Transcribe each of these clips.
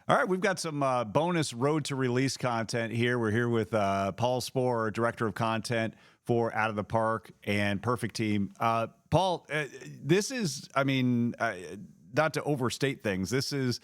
All right, we've got some bonus road to release content here. We're here with Paul Sporer, director of content for Out of the Park and Perfect Team. Paul, this is, I mean, not to overstate things. This is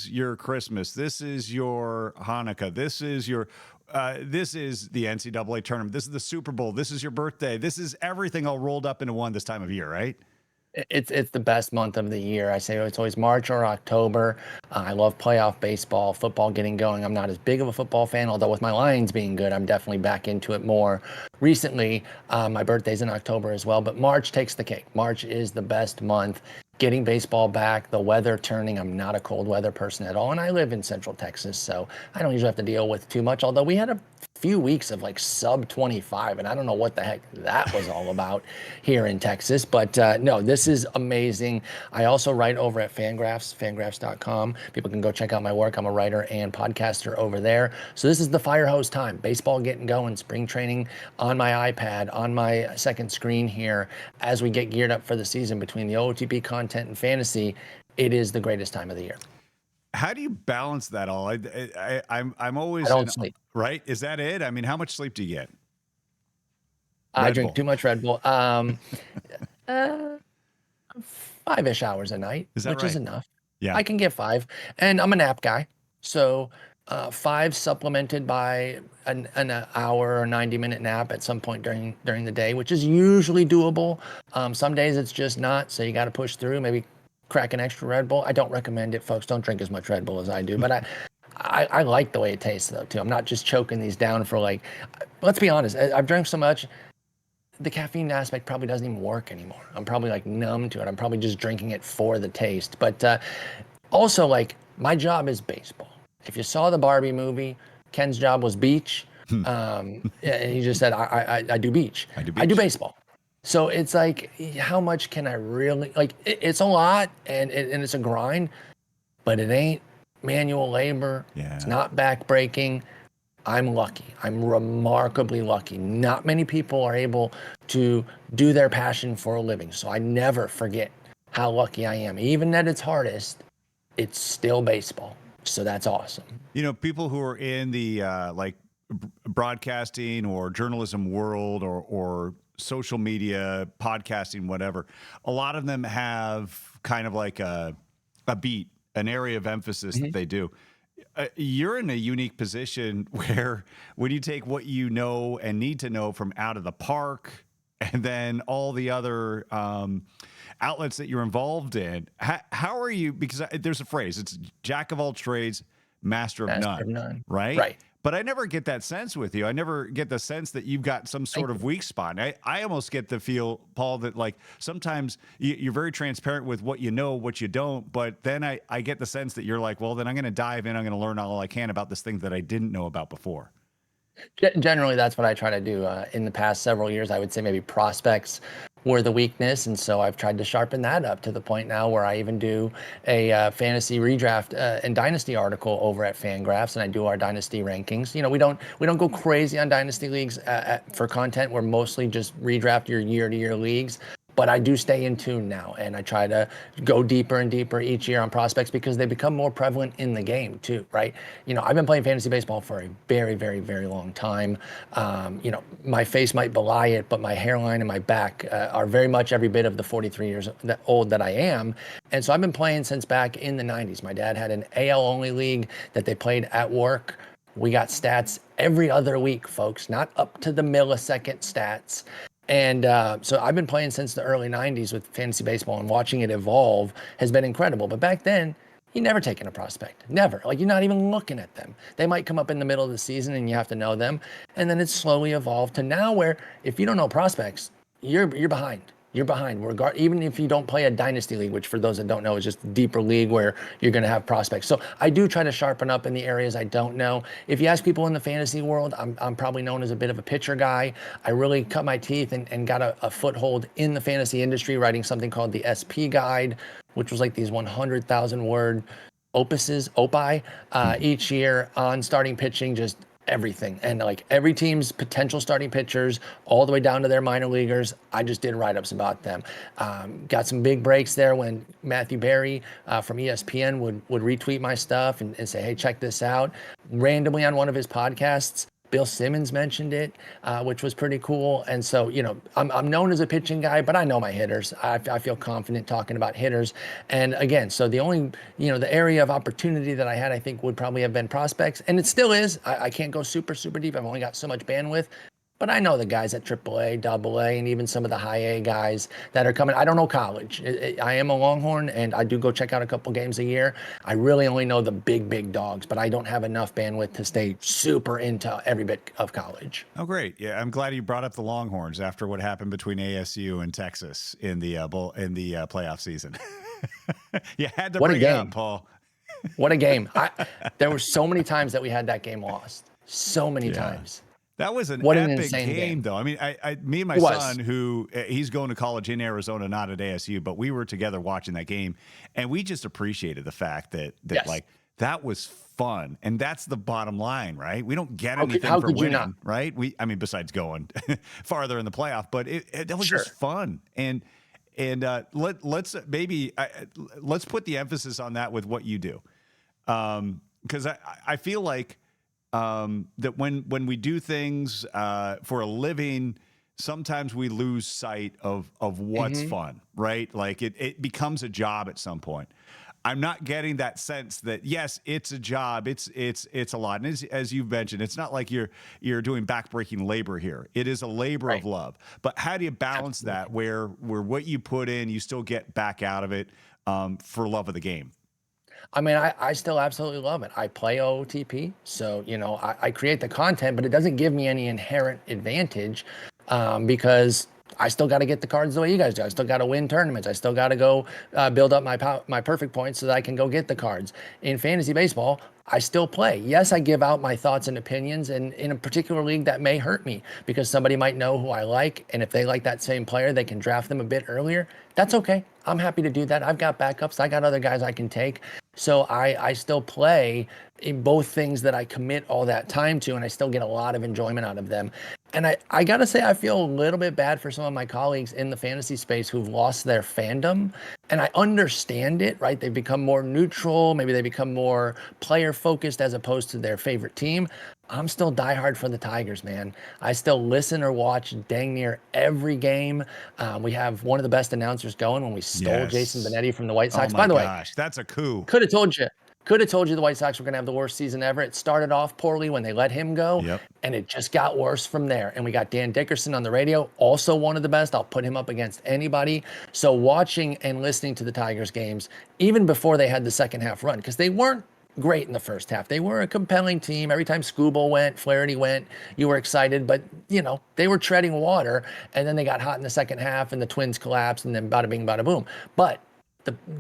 your Christmas. This is your Hanukkah. This is the NCAA tournament. This is the Super Bowl. This is your birthday. This is everything all rolled up into one this time of year, right? It's the best month of the year. I say it's always March or October. I love playoff baseball, football getting going. I'm not as big of a football fan, although with my Lions being good, I'm definitely back into it more recently. My birthday's in October as well, but March takes the cake. March is the best month. Getting baseball back, the weather turning. I'm not a cold weather person at all, and I live in Central Texas, so I don't usually have to deal with too much. Although we had a few weeks of like sub 25, and I don't know what the heck that was all about here in Texas. But no, this is amazing. I also write over at fangraphs.com. People can go check out my work. I'm a writer and podcaster over there. So this is the fire hose time. Baseball getting going, spring training on my iPad, on my second screen here as we get geared up for the season between the OOTP content and fantasy. It is the greatest time of the year. How do you balance that all? I'm always I don't sleep. right. Is that it? I mean, how much sleep do you get? I Red drink Bull. too much Red Bull. 5-ish hours a night, Is that which is right? enough. Yeah. I can get 5, and I'm a nap guy. So 5 supplemented by an hour or 90-minute nap at some point during the day, which is usually doable. Some days it's just not, so you got to push through. Maybe crack an extra Red Bull. I don't recommend it, folks. Don't drink as much Red Bull as I do, but I like the way it tastes though too. I'm not just choking these down for like. Let's be honest. I've drank so much. The caffeine aspect probably doesn't even work anymore. I'm probably like numb to it. I'm probably just drinking it for the taste. But also, like, my job is baseball. If you saw the Barbie movie, Ken's job was beach. Yeah, he just said, I do beach. I do I do beach. baseball. So it's like, how much can I really, like, it's a lot and it's a grind, but it ain't manual labor. Yeah. It's not backbreaking. I'm lucky. I'm remarkably lucky. Not many people are able to do their passion for a living. So I never forget how lucky I am. Even at its hardest, it's still baseball. So that's awesome. You know, people who are in the broadcasting or journalism world or social media, podcasting, whatever, a lot of them have kind of like a beat, an area of emphasis that they do. You're in a unique position where when you take what you know and need to know from Out of the Park and then all the other outlets that you're involved in, how are you? Because there's a phrase, it's jack of all trades, master of none, right? Right. But I never get that sense with you. I never get the sense that you've got some sort of weak spot. I almost get the feel, Paul, that like sometimes you're very transparent with what you know, what you don't. But then I get the sense that you're like, well, then I'm going to dive in. I'm going to learn all I can about this thing that I didn't know about before. Generally, that's what I try to do. In the past several years, I would say maybe prospects were the weakness, and so I've tried to sharpen that up to the point now where I even do a fantasy redraft and dynasty article over at Fangraphs, and I do our dynasty rankings. You know, we don't go crazy on dynasty leagues for content. We're mostly just redraft your year-to-year leagues. But I do stay in tune now, and I try to go deeper and deeper each year on prospects because they become more prevalent in the game too, right? You know, I've been playing fantasy baseball for a very, very, very long time. You know, my face might belie it, but my hairline and my back are very much every bit of the 43 years old that I am. And so I've been playing since back in the 90s. My dad had an AL-only league that they played at work. We got stats every other week, folks, not up to the millisecond stats. And so I've been playing since the early 90s with fantasy baseball, and watching it evolve has been incredible. But back then, you never taken a prospect. Never. Like, you're not even looking at them. They might come up in the middle of the season and you have to know them. And then it's slowly evolved to now where if you don't know prospects, you're behind. You're behind. Even if you don't play a dynasty league, which for those that don't know is just a deeper league where you're going to have prospects. So I do try to sharpen up in the areas I don't know. If you ask people in the fantasy world, I'm probably known as a bit of a pitcher guy. I really cut my teeth and got a foothold in the fantasy industry, writing something called the SP Guide, which was like these 100,000 word opuses, each year on starting pitching, just everything. And like every team's potential starting pitchers, all the way down to their minor leaguers, I just did write-ups about them. Got some big breaks there when Matthew Berry from ESPN would retweet my stuff and say, hey, check this out. Randomly on one of his podcasts, Bill Simmons mentioned it, which was pretty cool. And so, I'm known as a pitching guy, but I know my hitters. I feel confident talking about hitters. And again, so the only, the area of opportunity that I had, I think would probably have been prospects. And it still is. I can't go super, super deep. I've only got so much bandwidth. But I know the guys at AAA, AA, and even some of the high A guys that are coming. I don't know college. I am a Longhorn, and I do go check out a couple games a year. I really only know the big, big dogs, but I don't have enough bandwidth to stay super into every bit of college. Oh, great. Yeah, I'm glad you brought up the Longhorns after what happened between ASU and Texas in the playoff season. You had to bring it up, Paul. What a game. There were so many times that we had that game lost. So many times. That was an epic game, though. I mean, me and my son, who he's going to college in Arizona, not at ASU, but we were together watching that game, and we just appreciated the fact that like that was fun, and that's the bottom line, right? We don't get anything for winning, right? Besides going farther in the playoff, but that was just fun, and let's put the emphasis on that with what you do, because I feel like. That when we do things for a living, sometimes we lose sight of what's fun, right? Like it becomes a job at some point. I'm not getting that sense that yes, it's a job, it's a lot, and as you've mentioned, it's not like you're doing backbreaking labor here. It is a labor of love. But how do you balance that where what you put in, you still get back out of it for love of the game? I mean, I still absolutely love it. I play OOTP, so I create the content, but it doesn't give me any inherent advantage because I still got to get the cards the way you guys do. I still got to win tournaments. I still got to go build up my perfect points so that I can go get the cards. In fantasy baseball, I still play. Yes, I give out my thoughts and opinions, and in a particular league that may hurt me because somebody might know who I like, and if they like that same player, they can draft them a bit earlier. That's okay. I'm happy to do that. I've got backups. I got other guys I can take. So I still play in both things that I commit all that time to, and I still get a lot of enjoyment out of them. And I got to say, I feel a little bit bad for some of my colleagues in the fantasy space who've lost their fandom. And I understand it, right? They've become more neutral. Maybe they become more player focused as opposed to their favorite team. I'm still diehard for the Tigers, man. I still listen or watch dang near every game. We have one of the best announcers going when we stole Jason Benetti from the White Sox. By the way, that's a coup. Could have told you the White Sox were going to have the worst season ever. It started off poorly when they let him go, and it just got worse from there. And we got Dan Dickerson on the radio, also one of the best. I'll put him up against anybody. So watching and listening to the Tigers games, even before they had the second half run, because they weren't great in the first half. They were a compelling team. Every time Scooble went, Flaherty went, you were excited, but they were treading water, and then they got hot in the second half and the Twins collapsed, and then bada bing, bada boom. But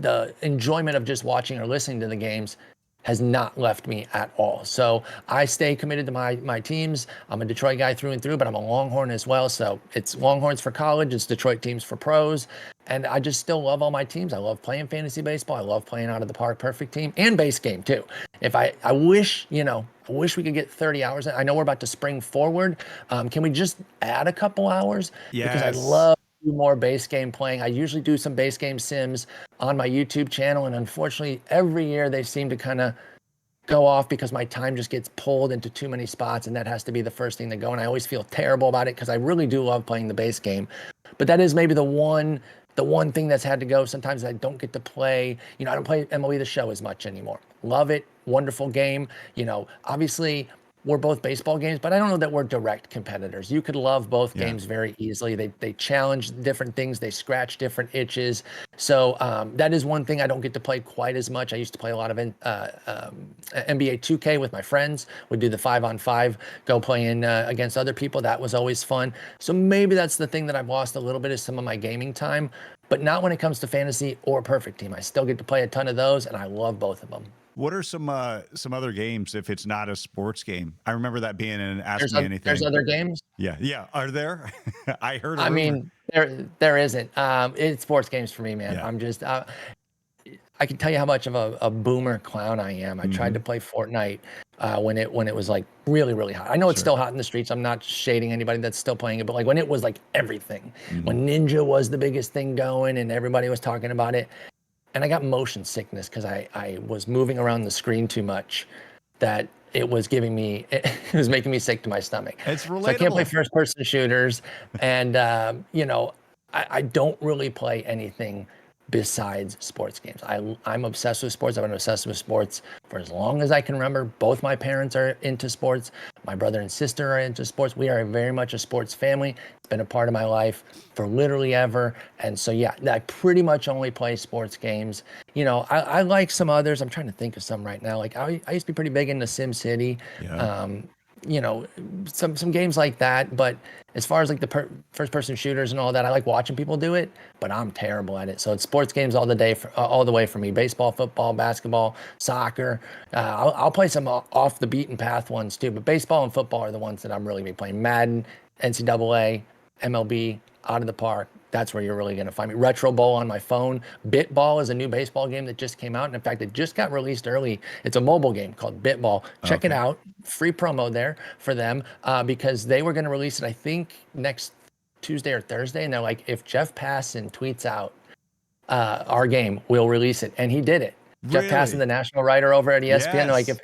the enjoyment of just watching or listening to the games has not left me at all. So I stay committed to my teams. I'm a Detroit guy through and through, but I'm a Longhorn as well. So it's Longhorns for college, it's Detroit teams for pros. And I just still love all my teams. I love playing fantasy baseball. I love playing out of the park perfect team and base game too. If I wish, I wish we could get 30 hours. I know we're about to spring forward. Can we just add a couple hours? Yes. Because I love more base game playing. I usually do some base game sims on my YouTube channel, and unfortunately every year they seem to kind of go off because my time just gets pulled into too many spots, and that has to be the first thing to go. And I always feel terrible about it because I really do love playing the base game. But that is maybe the one thing that's had to go. Sometimes I don't get to play, I don't play MLB The Show as much anymore. Love it. Wonderful game. Obviously we're both baseball games, but I don't know that we're direct competitors. You could love both games very easily. They challenge different things. They scratch different itches. So that is one thing I don't get to play quite as much. I used to play a lot of NBA 2K with my friends. We'd do the 5-on-5, go playing against other people. That was always fun. So maybe that's the thing that I've lost a little bit is some of my gaming time, but not when it comes to fantasy or perfect team. I still get to play a ton of those, and I love both of them. What are some other games if it's not a sports game? I remember that being an Ask Me Anything. There's other games? Yeah. Are there? I heard. I mean, there isn't. It's sports games for me, man. Yeah. I'm just. I can tell you how much of a boomer clown I am. I tried to play Fortnite when it was like really, really hot. I know it's Sure. still hot in the streets. I'm not shading anybody that's still playing it, but like when it was like everything, Mm-hmm. when Ninja was the biggest thing going and everybody was talking about it. And I got motion sickness because I was moving around the screen too much, that it was giving me, it was making me sick to my stomach. It's So I can't play relatable. first person shooters. And, I don't really play anything besides sports games. I'm obsessed with sports. I've been obsessed with sports for as long as I can remember. Both my parents are into sports. My brother and sister are into sports. We are very much a sports family. It's been a part of my life for literally ever. And so, yeah, I pretty much only play sports games. I like some others. I'm trying to think of some right now. Like I used to be pretty big into SimCity. Yeah. You know, some games like that. But as far as like the first person shooters and all that, I like watching people do it, but I'm terrible at it. So it's sports games all the way for me. Baseball, football, basketball, soccer. I'll play some off the beaten path ones too, but baseball and football are the ones that I'm really be playing. Madden, NCAA, MLB, out of the park. That's where you're really going to find me. Retro Bowl on my phone. Bitball is a new baseball game that just came out. And in fact, it just got released early. It's a mobile game called Bitball. Check it Okay. out. Free promo there for them because they were going to release it, I think, next Tuesday or Thursday. And they're like, if Jeff Passan tweets out our game, we'll release it. And he did it. Jeff Passan, Really? the national writer over at ESPN, like Yes.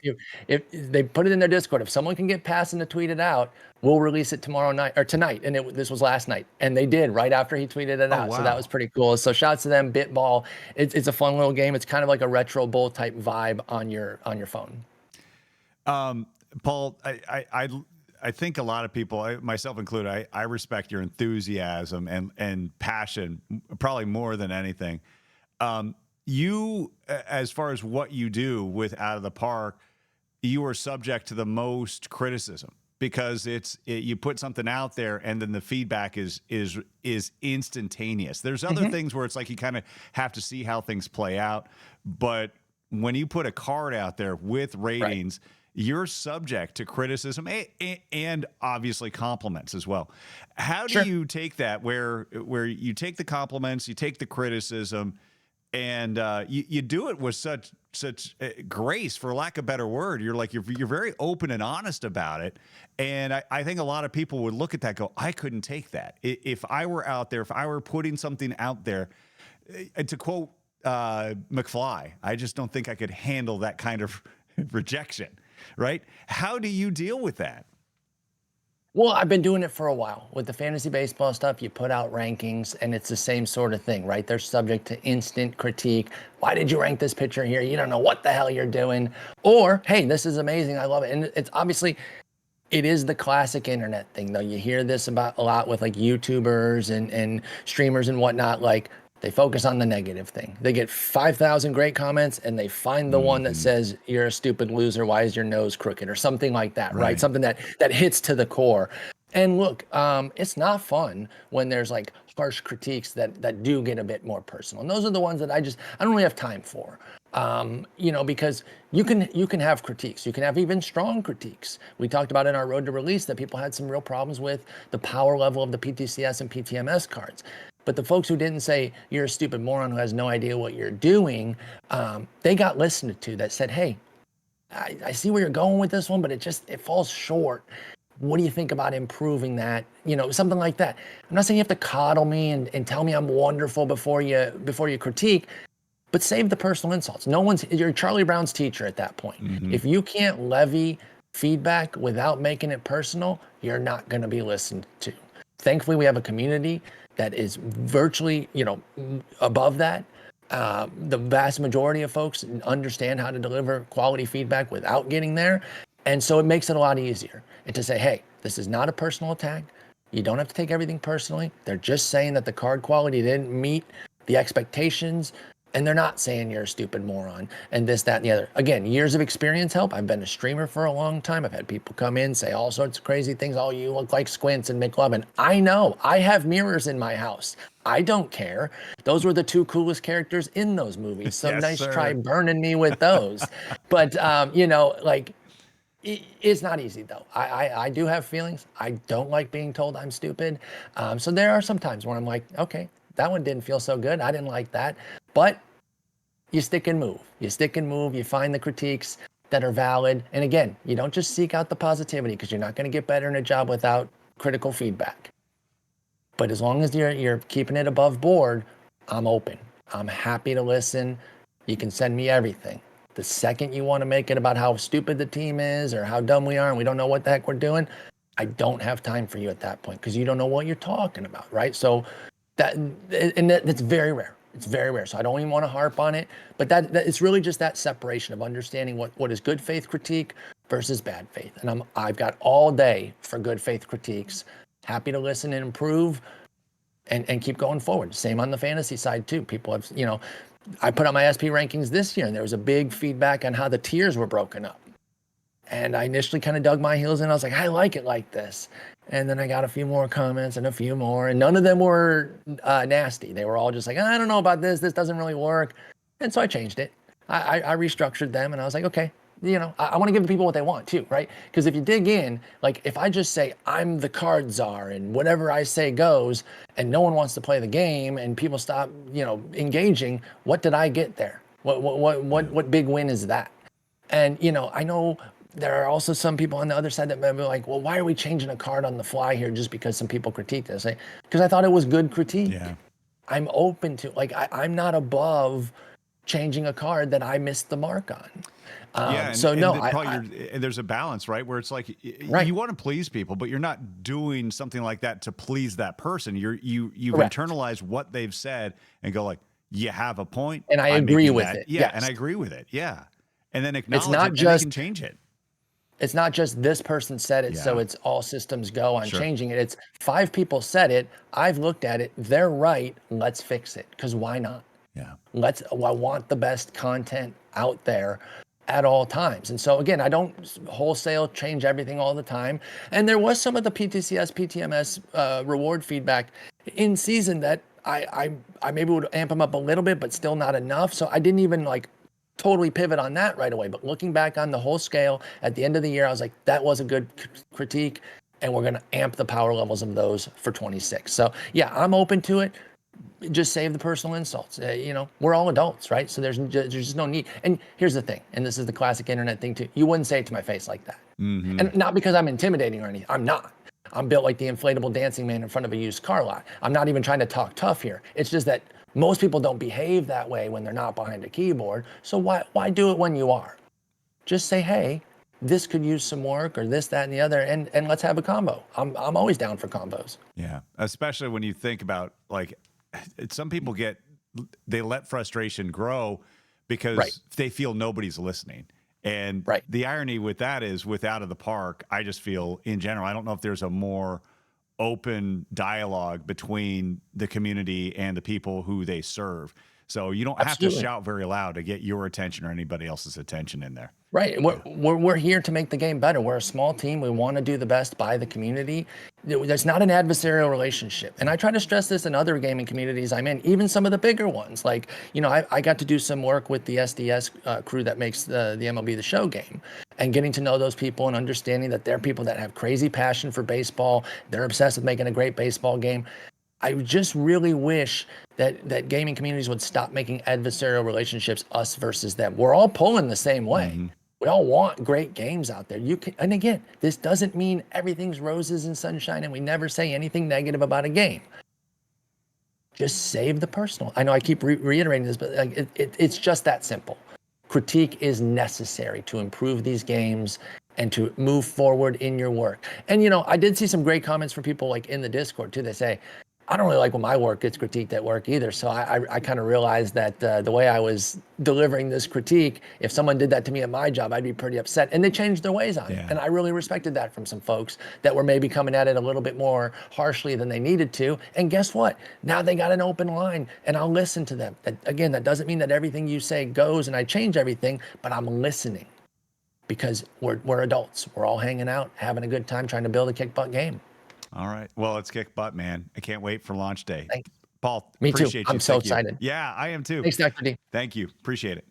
if they put it in their Discord, if someone can get Passan to tweet it out, we'll release it tomorrow night or tonight. And this was last night, and they did right after he tweeted it Oh, out. So that was wow. pretty cool. So shouts to them, Bitball. It's a fun little game. It's kind of like a retro bowl type vibe on your phone. Paul, I think a lot of people, myself included, I respect your enthusiasm and passion probably more than anything. As far as what you do with Out of the Park, you are subject to the most criticism because you put something out there and then the feedback is instantaneous. There's other things where it's like you kind of have to see how things play out, but when you put a card out there with ratings, you're subject to criticism and obviously compliments as well. How do you take that where you take the compliments, you take the criticism, and you do it with such grace, for lack of a better word? You're very open and honest about it, and I think a lot of people would look at that and go, I couldn't take that if I were out there, if I were putting something out there. To quote McFly, I just don't think I could handle that kind of rejection. Right? How do you deal with that? Well, I've been doing it for a while. With the fantasy baseball stuff, you put out rankings and it's the same sort of thing, right? They're subject to instant critique. Why did you rank this pitcher here? You don't know what the hell you're doing. Or, hey, this is amazing. I love it. And it's obviously, it is the classic internet thing, though. You hear this about a lot with like YouTubers and streamers and whatnot. Like, they focus on the negative thing. They get 5,000 great comments and they find the one that says, you're a stupid loser. Why is your nose crooked? Or something like that, right? Something that hits to the core. And look, it's not fun when there's like harsh critiques that do get a bit more personal. And those are the ones that I don't really have time for. Because you can have critiques. You can have even strong critiques. We talked about in our road to release that people had some real problems with the power level of the PTCS and PTMS cards. But the folks who didn't say you're a stupid moron who has no idea what you're doing, they got listened to that said, hey, I see where you're going with this one, but it falls short. What do you think about improving that? Something like that. I'm not saying you have to coddle me and tell me I'm wonderful before you critique, but save the personal insults. You're Charlie Brown's teacher at that point. If you can't levy feedback without making it personal, you're not going to be listened to. Thankfully, we have a community that is virtually, above that. The vast majority of folks understand how to deliver quality feedback without getting there. And so it makes it a lot easier. And to say, hey, this is not a personal attack. You don't have to take everything personally. They're just saying that the card quality didn't meet the expectations. And they're not saying you're a stupid moron and this, that, and the other. Again, years of experience help. I've been a streamer for a long time. I've had people come in, say all sorts of crazy things. Oh, you look like Squints and McLovin. I know. I have mirrors in my house. I don't care. Those were the two coolest characters in those movies. So Yes, nice sir. try burning me with those. But, it's not easy, though. I do have feelings. I don't like being told I'm stupid. So there are some times where I'm like, okay, that one didn't feel so good. I didn't like that. But you stick and move. You find the critiques. that are valid. And again, you don't just seek out the positivity, because you're not going to get better in a job without critical feedback. But as long as you're keeping it above board, I'm open. I'm happy to listen. You can send me everything. The second you want to make it about how stupid the team is or how dumb we are and we don't know what the heck we're doing, I don't have time for you at that point, because you don't know what you're talking about, right? So that's very rare. It's very rare. So I don't even want to harp on it, but that it's really just that separation of understanding what is good faith critique versus bad faith. And I've got all day for good faith critiques. Happy to listen and improve and keep going forward. Same on the fantasy side too. People have, I put out my SP rankings this year, and there was a big feedback on how the tiers were broken up. And I initially kind of dug my heels in. I was like, I like it like this. And then I got a few more comments and a few more, and none of them were nasty. They were all just like, I don't know about this. This doesn't really work. And so I changed it. I restructured them, and I was like, okay, I want to give the people what they want too, right? Because if you dig in, like if I just say I'm the card czar and whatever I say goes, and no one wants to play the game and people stop, engaging, what did I get there? What big win is that? And, I know there are also some people on the other side that may be like, well, why are we changing a card on the fly here just because some people critiqued this? Because I thought it was good critique. Yeah. I'm open to, I'm not above changing a card that I missed the mark on. There's a balance, right? Where it's like, right. You want to please people, but you're not doing something like that to please that person. You've Correct. internalized what they've said and go like, you have a point. And I agree with it. Yeah. Yes. And I agree with it. Yeah. And then acknowledge not it, just, and they can change it. It's not just this person said it, so it's all systems go on changing it. It's 5 people said it. I've looked at it. They're right. Let's fix it. Because why not? Yeah. I want the best content out there at all times. And so again, I don't wholesale change everything all the time. And there was some of the PTCS, PTMS reward feedback in season that I maybe would amp them up a little bit, but still not enough. So I didn't even totally pivot on that right away. But looking back on the whole scale at the end of the year, I was like, that was a good critique, and we're going to amp the power levels of those for 26. So yeah, I'm open to it. Just save the personal insults. We're all adults, right? So there's just no need. And here's the thing, and this is the classic internet thing too. You wouldn't say it to my face like that. Mm-hmm. And not because I'm intimidating or anything. I'm not. I'm built like the inflatable dancing man in front of a used car lot. I'm not even trying to talk tough here. It's just that most people don't behave that way when they're not behind a keyboard. So why do it when you are? Just say, hey, this could use some work, or this, that, and the other, and let's have a combo. I'm always down for combos. Yeah, especially when you think about some people they let frustration grow because they feel nobody's listening. And the irony with that is, with Out of the Park, I just feel in general, I don't know if there's a more open dialogue between the community and the people who they serve. So you don't have to shout very loud to get your attention or anybody else's attention in there. Right. We're here to make the game better. We're a small team. We want to do the best by the community. There's not an adversarial relationship. And I try to stress this in other gaming communities I'm in, even some of the bigger ones. I got to do some work with the SDS crew that makes the MLB The Show game, and getting to know those people and understanding that they're people that have crazy passion for baseball. They're obsessed with making a great baseball game. I just really wish that gaming communities would stop making adversarial relationships us versus them. We're all pulling the same way. Mm-hmm. We all want great games out there. And again, this doesn't mean everything's roses and sunshine and we never say anything negative about a game. Just save the personal. I know I keep reiterating this, but it's just that simple. Critique is necessary to improve these games and to move forward in your work. And, I did see some great comments from people in the Discord too. They say, I don't really like when my work gets critiqued at work either. So I kind of realized that the way I was delivering this critique, if someone did that to me at my job, I'd be pretty upset. And they changed their ways on it. And I really respected that from some folks that were maybe coming at it a little bit more harshly than they needed to. And guess what? Now they got an open line, and I'll listen to them. That doesn't mean that everything you say goes and I change everything, but I'm listening, because we're adults. We're all hanging out, having a good time, trying to build a kick butt game. All right. Well, let's kick butt, man. I can't wait for launch day. Thanks. Paul, Me appreciate too. you. I'm so excited. Yeah, I am too. Thanks, Dr. D. Thank you. Appreciate it.